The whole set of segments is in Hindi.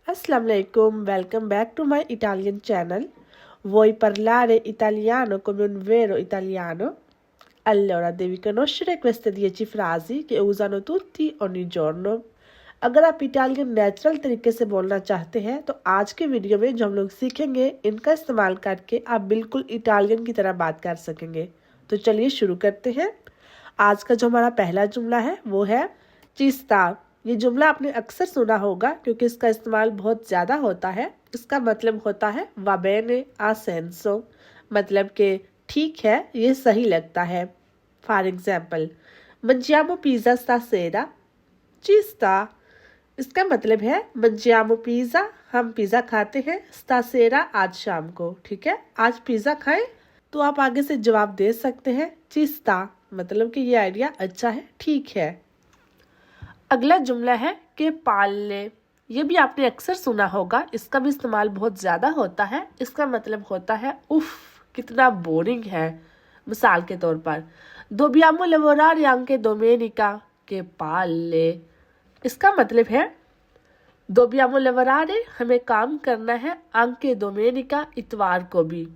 Assalamu alaikum, welcome back to my Italian channel. Vuoi parlare italiano come un vero italiano? Allora, devi conoscere queste 10 frasi che usano tutti ogni giorno. अगर आप इटालियन नेचुरल तरीके से बोलना चाहते हैं तो आज के वीडियो में जो हम लोग सीखेंगे इनका इस्तेमाल करके आप बिल्कुल इटालियन की तरह बात कर सकेंगे। तो चलिए शुरू करते हैं। आज का जो हमारा पहला जुमला है वो है चीस्ता। ये जुमला आपने अक्सर सुना होगा क्योंकि इसका इस्तेमाल बहुत ज़्यादा होता है। इसका मतलब होता है va bene ha senso, मतलब कि ठीक है, ये सही लगता है। For example, mangiamo pizza stasera, ci sta। इसका मतलब है mangiamo pizza, हम पिज़्ज़ा खाते हैं, stasera आज शाम को, ठीक है, आज पिज़्ज़ा खाएं। तो आप आगे से जवाब दे सकते हैं ci sta, मतलब कि ये आइडिया अच्छा है, ठीक है। अगला जुमला है कि पाले। ये भी आपने अक्सर सुना होगा, इसका भी इस्तेमाल बहुत ज़्यादा होता है। इसका मतलब होता है उफ कितना बोरिंग है। मिसाल के तौर पर dobbiamo lavorare anche domenica che palle। इसका मतलब है dobbiamo lavorare, हमें काम करना है, anche domenica, इतवार को भी।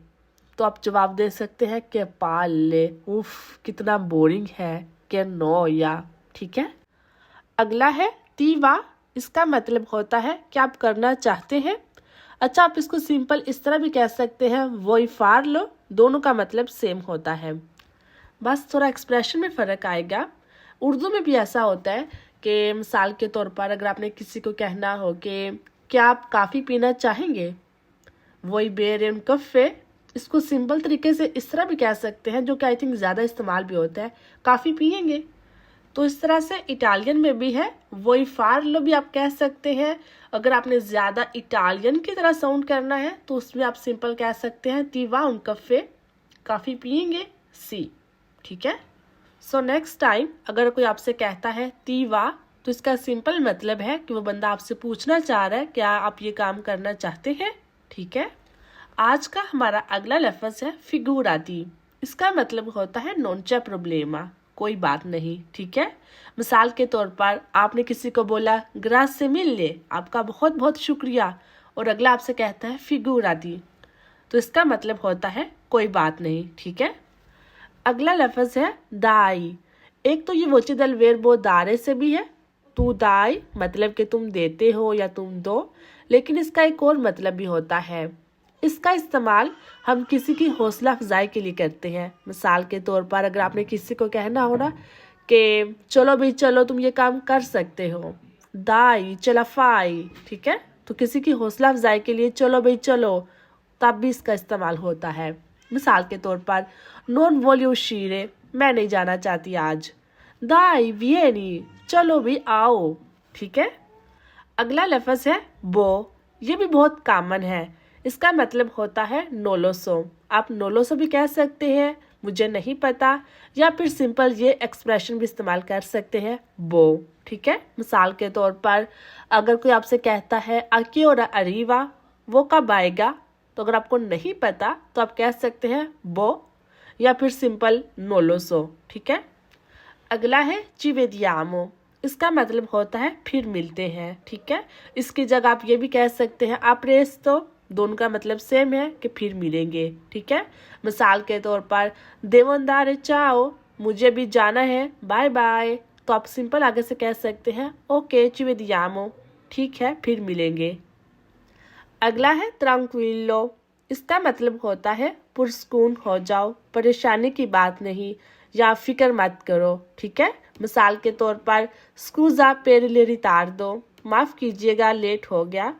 तो आप जवाब दे सकते हैं कि palle, उफ कितना बोरिंग है, कि noia, ठीक है। अगला है तीवा। इसका मतलब होता है कि आप करना चाहते हैं। अच्छा, आप इसको सिंपल इस तरह भी कह सकते हैं वही फार लो, दोनों का मतलब सेम होता है, बस थोड़ा एक्सप्रेशन में फ़र्क आएगा। उर्दू में भी ऐसा होता है कि मिसाल के तौर पर अगर आपने किसी को कहना हो कि क्या आप काफ़ी पीना चाहेंगे, वही बेरेम कफ़े, इसको सिंपल तरीके से इस तरह भी कह सकते हैं जो कि आई थिंक ज़्यादा इस्तेमाल भी होता है, काफ़ी पियेंगे। तो इस तरह से इटालियन में भी है वही फार्लो भी आप कह सकते हैं। अगर आपने ज़्यादा इटालियन की तरह साउंड करना है तो उसमें आप सिंपल कह सकते हैं तीवा उन कफ़े, काफ़ी पियेंगे, सी, ठीक है। सो नेक्स्ट टाइम अगर कोई आपसे कहता है तीवा तो इसका सिंपल मतलब है कि वो बंदा आपसे पूछना चाह रहा है क्या आप ये काम करना चाहते हैं, ठीक है। आज का हमारा अगला लफ्ज़ है फिगूराती। इसका मतलब होता है नॉन c'è problema, कोई बात नहीं, ठीक है। मिसाल के तौर पर आपने किसी को बोला ग्रासे मिल्ले, आपका बहुत बहुत शुक्रिया, और अगला आपसे कहता है फिगूराती, तो इसका मतलब होता है कोई बात नहीं, ठीक है। अगला लफ्ज़ है दाई। एक तो ये वोचे दल वेर्बो दारे से भी है, तू दाई मतलब कि तुम देते हो या तुम दो, लेकिन इसका एक और मतलब भी होता है। इसका इस्तेमाल हम किसी की हौसला अफजाई के लिए करते हैं। मिसाल के तौर पर अगर आपने किसी को कहना हो ना कि चलो भाई चलो तुम ये काम कर सकते हो, दाई चला फाई, ठीक है, तो किसी की हौसला अफजाई के लिए चलो भाई चलो, तब भी इसका इस्तेमाल होता है। मिसाल के तौर पर नॉन वोल्यू शीरे, मैं नहीं जाना चाहती आज, दाई वियनी, चलो भी आओ, ठीक है। अगला लफ्ज़ है बो। ये भी बहुत कॉमन है। इसका मतलब होता है नोलोसो। आप नोलोसो भी कह सकते हैं, मुझे नहीं पता, या फिर सिंपल ये एक्सप्रेशन भी इस्तेमाल कर सकते हैं बो, ठीक है। मिसाल के तौर पर अगर कोई आपसे कहता है अकी और अरीवा, वो कब आएगा, तो अगर आपको नहीं पता तो आप कह सकते हैं बो या फिर सिंपल नोलोसो, ठीक है। अगला है चिवेदियामो। इसका मतलब होता है फिर मिलते हैं, ठीक है। इसकी जगह आप ये भी कह सकते हैं अप्रेस्तो, दोनों का मतलब सेम है कि फिर मिलेंगे, ठीक है। मिसाल के तौर पर देवनदार चाओ, मुझे भी जाना है, बाय बाय, तो आप सिंपल आगे से कह सकते हैं ओके चिवेदियामो, ठीक है, फिर मिलेंगे। अगला है ट्रांक्विलो। इसका मतलब होता है पुरस्कून हो जाओ, परेशानी की बात नहीं, या फिक्र मत करो, ठीक है। मिसाल के तौर पर स्कूजा पेर ले रितार्दो, माफ़ कीजिएगा लेट हो गया,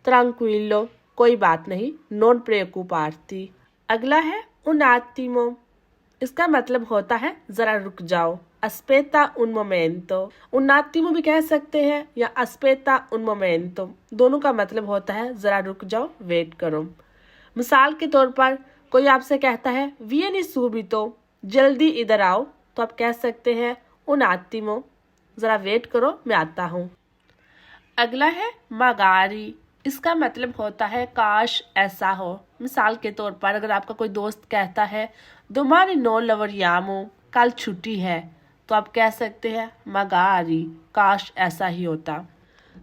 ट्रांक्विलो, कोई बात नहीं, नॉन प्रेकुपार्ती। अगला है उनातिमो। इसका मतलब होता है ज़रा रुक जाओ, अस्पेता उन मोमेंटो, उनातिमो भी कह सकते हैं या अस्पेता उन मोमेंटो, दोनों का मतलब होता है ज़रा रुक जाओ, वेट करो। मिसाल के तौर पर कोई आपसे कहता है वियनी सूबितो, जल्दी इधर आओ, तो आप कह सकते हैं उनातिमो, ज़रा वेट करो, मैं आता हूँ। अगला है मगारी। इसका मतलब होता है काश ऐसा हो। मिसाल के तौर पर अगर आपका कोई दोस्त कहता है दोमारी नो लवरियामो, कल छुट्टी है, तो आप कह सकते हैं मगारी, काश ऐसा ही होता।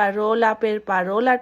parola per parola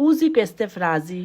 usi queste frasi۔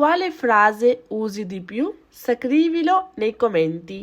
quale frase usi di più؟ scrivilo nei commenti۔